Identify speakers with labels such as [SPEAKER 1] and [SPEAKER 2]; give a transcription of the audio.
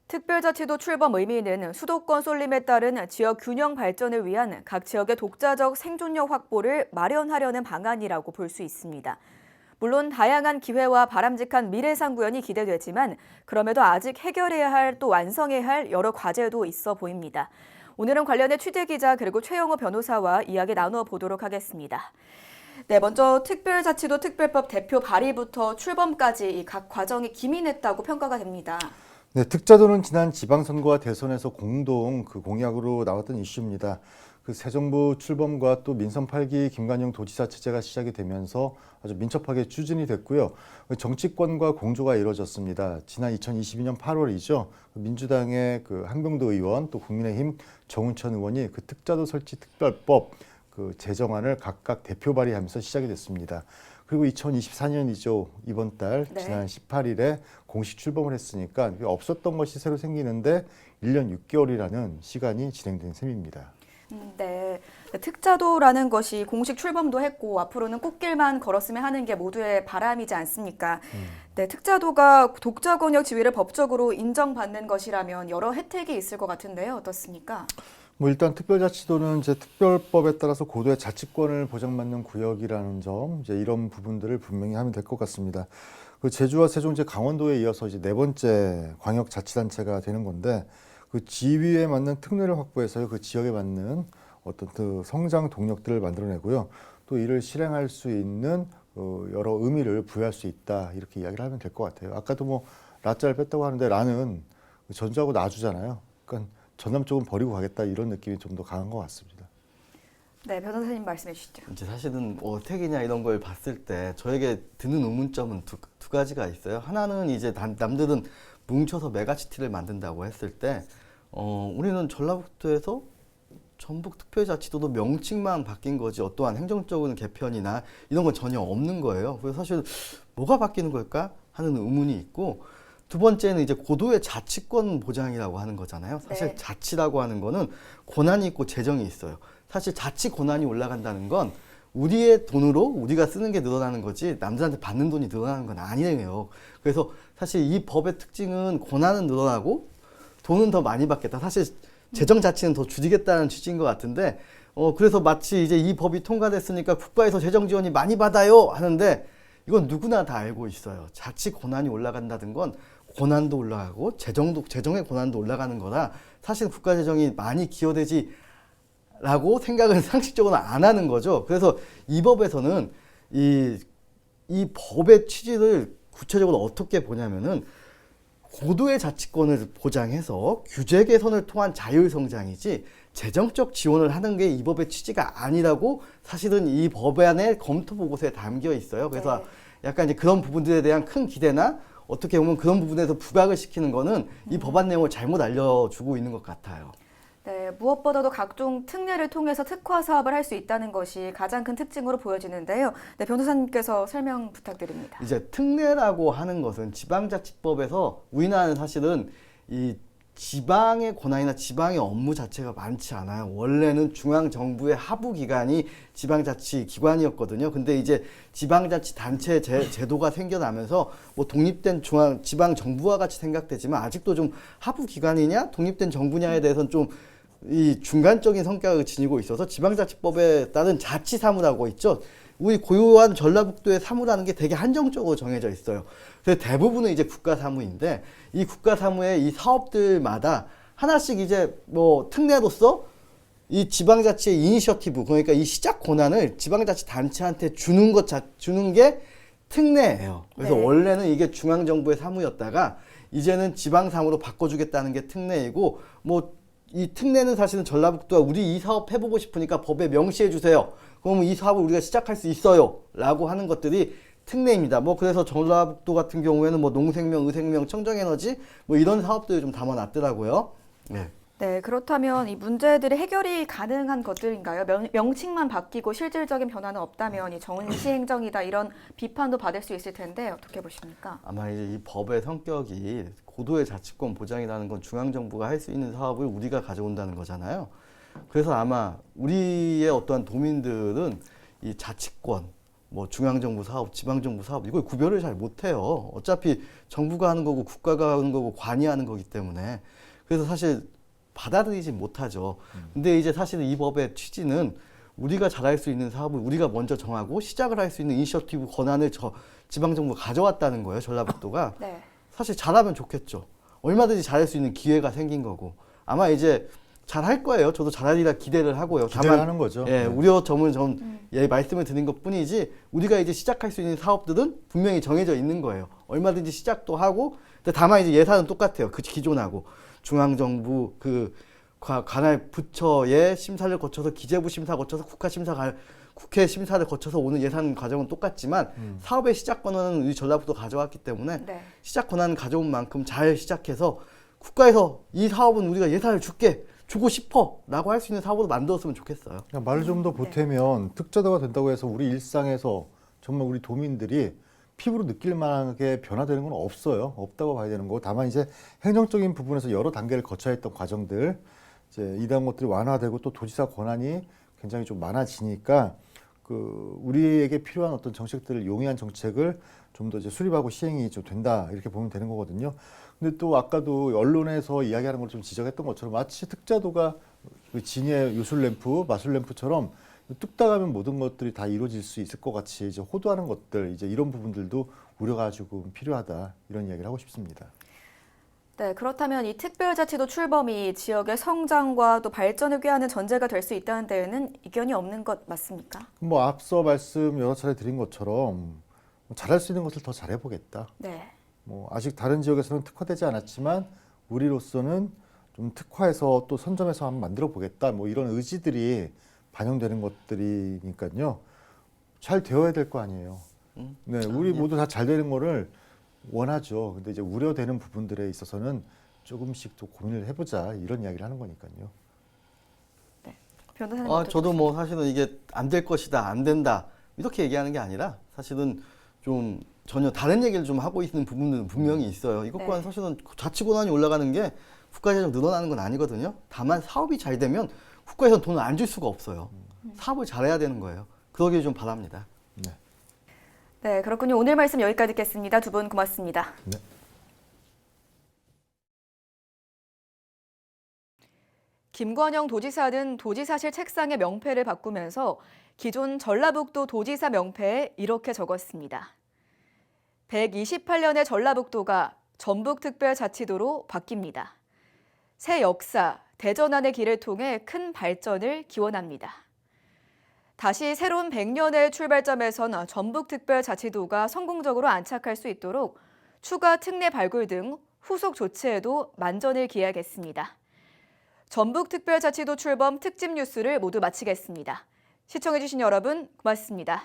[SPEAKER 1] 특별자치도 출범 의미는 수도권 쏠림에 따른 지역 균형 발전을 위한 각 지역의 독자적 생존력 확보를 마련하려는 방안이라고 볼 수 있습니다. 물론 다양한 기회와 바람직한 미래상 구현이 기대되지만 그럼에도 아직 해결해야 할 또 완성해야 할 여러 과제도 있어 보입니다. 오늘은 관련해 취재 기자 그리고 최영호 변호사와 이야기 나누어 보도록 하겠습니다. 네, 먼저 특별자치도 특별법 대표 발의부터 출범까지 이 각 과정이 기민했다고 평가가 됩니다.
[SPEAKER 2] 네, 특자도는 지난 지방선거와 대선에서 공동 공약으로 나왔던 이슈입니다. 새 정부 출범과 또 민선 8기 김관영 도지사 체제가 시작이 되면서 아주 민첩하게 추진이 됐고요. 정치권과 공조가 이루어졌습니다. 지난 2022년 8월이죠. 민주당의 한병도 의원 또 국민의힘 정운천 의원이 특자도 설치 특별법 제정안을 각각 대표 발의하면서 시작이 됐습니다. 그리고 2024년이죠. 이번 달 지난 18일에 공식 출범을 했으니까 없었던 것이 새로 생기는데 1년 6개월이라는 시간이 진행된 셈입니다.
[SPEAKER 1] 네, 특자도라는 것이 공식 출범도 했고 앞으로는 꽃길만 걸었으면 하는 게 모두의 바람이지 않습니까? 네, 특자도가 독자 권역 지위를 법적으로 인정받는 것이라면 여러 혜택이 있을 것 같은데요. 어떻습니까?
[SPEAKER 2] 일단 특별자치도는 특별법에 따라서 고도의 자치권을 보장받는 구역이라는 점, 이런 부분들을 분명히 하면 될 것 같습니다. 제주와 세종, 강원도에 이어서 네 번째 광역자치단체가 되는 건데 지위에 맞는 특례를 확보해서 지역에 맞는 어떤 성장 동력들을 만들어내고요. 또 이를 실행할 수 있는 여러 의미를 부여할 수 있다 이렇게 이야기를 하면 될 것 같아요. 아까도 라자를 뺐다고 하는데 라는 전주하고 나주잖아요. 그러니까 전남 쪽은 버리고 가겠다 이런 느낌이 좀 더 강한 것 같습니다.
[SPEAKER 1] 네, 변호사님 말씀해 주시죠.
[SPEAKER 3] 이제 사실은 어택이냐 이런 걸 봤을 때 저에게 드는 의문점은 두 가지가 있어요. 하나는 이제 남들은 뭉쳐서 메가시티를 만든다고 했을 때 우리는 전라북도에서 전북특별자치도도 명칭만 바뀐 거지 어떠한 행정적인 개편이나 이런 건 전혀 없는 거예요. 그래서 사실 뭐가 바뀌는 걸까 하는 의문이 있고 두 번째는 이제 고도의 자치권 보장이라고 하는 거잖아요. 사실 자치라고 하는 거는 권한이 있고 재정이 있어요. 사실 자치 권한이 올라간다는 건 우리의 돈으로 우리가 쓰는 게 늘어나는 거지 남들한테 받는 돈이 늘어나는 건 아니에요. 그래서 사실 이 법의 특징은 권한은 늘어나고 돈은 더 많이 받겠다. 사실 재정 자치는 더 줄이겠다는 취지인 것 같은데 그래서 마치 이제 이 법이 통과됐으니까 국가에서 재정 지원이 많이 받아요 하는데 이건 누구나 다 알고 있어요. 자치 권한이 올라간다는 건 권한도 올라가고 재정의 권한도 올라가는 거라 사실 국가 재정이 많이 기여되지 라고 생각은 상식적으로 안 하는 거죠. 그래서 이 법에서는 이 법의 취지를 구체적으로 어떻게 보냐면은 고도의 자치권을 보장해서 규제 개선을 통한 자율 성장이지 재정적 지원을 하는 게 이 법의 취지가 아니라고 사실은 이 법안의 검토 보고서에 담겨 있어요. 그래서 약간 이제 그런 부분들에 대한 큰 기대나 어떻게 보면 그런 부분에서 부각을 시키는 거는 이 법안 내용을 잘못 알려주고 있는 것 같아요.
[SPEAKER 1] 네, 무엇보다도 각종 특례를 통해서 특화 사업을 할 수 있다는 것이 가장 큰 특징으로 보여지는데요. 네, 변호사님께서 설명 부탁드립니다.
[SPEAKER 3] 이제 특례라고 하는 것은 지방자치법에서 우리나라는 사실은 이 지방의 권한이나 지방의 업무 자체가 많지 않아요. 원래는 중앙정부의 하부기관이 지방자치기관이었거든요. 근데 이제 지방자치단체 제도가 생겨나면서 독립된 지방정부와 같이 생각되지만 아직도 좀 하부기관이냐 독립된 정부냐에 대해서는 좀 이 중간적인 성격을 지니고 있어서 지방자치법에 따른 자치사무라고 있죠. 우리 고유한 전라북도의 사무라는 게 되게 한정적으로 정해져 있어요. 그래서 대부분은 이제 국가사무인데 이 국가사무의 이 사업들마다 하나씩 이제 특례로서 이 지방자치의 이니셔티브 그러니까 이 시작 권한을 지방자치단체한테 주는 게 특례예요. 그래서 원래는 이게 중앙정부의 사무였다가 이제는 지방사무로 바꿔주겠다는 게 특례이고 이 특례는 사실은 전라북도가 우리 이 사업 해보고 싶으니까 법에 명시해 주세요. 그러면 이 사업을 우리가 시작할 수 있어요. 라고 하는 것들이 특례입니다. 그래서 전라북도 같은 경우에는 농생명, 의생명, 청정에너지 이런 사업들을 좀 담아놨더라고요. 네.
[SPEAKER 1] 네, 그렇다면 이 문제들이 해결이 가능한 것들인가요? 명칭만 바뀌고 실질적인 변화는 없다면 이 정시행정이다 이런 비판도 받을 수 있을 텐데 어떻게 보십니까?
[SPEAKER 3] 아마 이제 이 법의 성격이 고도의 자치권 보장이라는 건 중앙정부가 할 수 있는 사업을 우리가 가져온다는 거잖아요. 그래서 아마 우리의 어떠한 도민들은 이 자치권 뭐 중앙정부 사업, 지방정부 사업 이걸 구별을 잘 못해요. 어차피 정부가 하는 거고 국가가 하는 거고 관이 하는 거기 때문에 그래서 사실 받아들이지 못하죠. 근데 이제 사실 이 법의 취지는 우리가 잘할 수 있는 사업을 우리가 먼저 정하고 시작을 할 수 있는 이니셔티브 권한을 지방정부가 가져왔다는 거예요. 전라북도가.
[SPEAKER 1] 네.
[SPEAKER 3] 사실 잘하면 좋겠죠. 얼마든지 잘할 수 있는 기회가 생긴 거고 아마 이제 잘할 거예요. 저도 잘하리라 기대를 하고요.
[SPEAKER 2] 기대를 하는 거죠.
[SPEAKER 3] 예,
[SPEAKER 2] 네.
[SPEAKER 3] 우려점은 말씀을 드린 것뿐이지 우리가 이제 시작할 수 있는 사업들은 분명히 정해져 있는 거예요. 얼마든지 시작도 하고 근데 다만 이제 예산은 똑같아요. 그 기존하고 중앙정부 그 관할 부처의 심사를 거쳐서 기재부 심사 거쳐서 국회 심사를 거쳐서 오는 예산 과정은 똑같지만 사업의 시작 권한은 우리 전라북도 가져왔기 때문에
[SPEAKER 1] 네.
[SPEAKER 3] 시작 권한 가져온 만큼 잘 시작해서 국가에서 이 사업은 우리가 예산을 주고 싶어 라고 할 수 있는 사업으로 만들었으면 좋겠어요.
[SPEAKER 2] 그러니까 말을 좀 더 보태면 특자도가 된다고 해서 우리 일상에서 정말 우리 도민들이 피부로 느낄 만하게 변화되는 건 없어요. 없다고 봐야 되는 거고 다만 이제 행정적인 부분에서 여러 단계를 거쳐야 했던 과정들 이제 이런 것들이 완화되고 또 도지사 권한이 굉장히 좀 많아지니까 그 우리에게 필요한 어떤 정책들을 용이한 정책을 좀 더 이제 수립하고 시행이 좀 된다 이렇게 보면 되는 거거든요. 근데 또 아까도 언론에서 이야기하는 걸 좀 지적했던 것처럼 마치 특자도가 그 진해 요술램프, 마술램프처럼 뚝딱 하면 모든 것들이 다 이루어질 수 있을 것 같이 이제 호도하는 것들 이제 이런 부분들도 우려가 조금 필요하다 이런 이야기를 하고 싶습니다.
[SPEAKER 1] 네, 그렇다면 이 특별자치도 출범이 지역의 성장과 또 발전을 꾀하는 전제가 될 수 있다는 데에는 이견이 없는 것 맞습니까?
[SPEAKER 2] 뭐 앞서 말씀 여러 차례 드린 것처럼 잘할 수 있는 것을 더 잘해보겠다.
[SPEAKER 1] 네.
[SPEAKER 2] 뭐 아직 다른 지역에서는 특화되지 않았지만 우리로서는 좀 특화해서 또 선점해서 한번 만들어 보겠다. 뭐 이런 의지들이 반영되는 것들이니까요. 잘 되어야 될 거 아니에요. 네, 우리 모두 다 잘 되는 거를 원하죠. 근데 이제 우려되는 부분들에 있어서는 조금씩 또 고민을 해보자 이런 이야기를 하는 거니까요.
[SPEAKER 1] 네. 변호사님
[SPEAKER 3] 저도 뭐 사실은 이게 안 될 것이다, 안 된다 이렇게 얘기하는 게 아니라 사실은 좀 전혀 다른 얘기를 좀 하고 있는 부분들은 분명히 있어요. 이것과는
[SPEAKER 1] 네.
[SPEAKER 3] 사실은 자치 권한이 올라가는 게 국가재정 늘어나는 건 아니거든요. 다만 사업이 잘 되면 국가에서는 돈을 안 줄 수가 없어요. 사업을 잘해야 되는 거예요. 그러길 좀 바랍니다.
[SPEAKER 2] 네.
[SPEAKER 1] 네, 그렇군요. 오늘 말씀 여기까지 듣겠습니다. 두 분 고맙습니다.
[SPEAKER 2] 네.
[SPEAKER 1] 김관영 도지사는 도지사실 책상의 명패를 바꾸면서 기존 전라북도 도지사 명패에 이렇게 적었습니다. 128년의 전라북도가 전북특별자치도로 바뀝니다. 새 역사, 대전환의 길을 통해 큰 발전을 기원합니다. 다시 새로운 100년의 출발점에선 전북특별자치도가 성공적으로 안착할 수 있도록 추가 특례 발굴 등 후속 조치에도 만전을 기하겠습니다. 전북특별자치도 출범 특집 뉴스를 모두 마치겠습니다. 시청해주신 여러분 고맙습니다.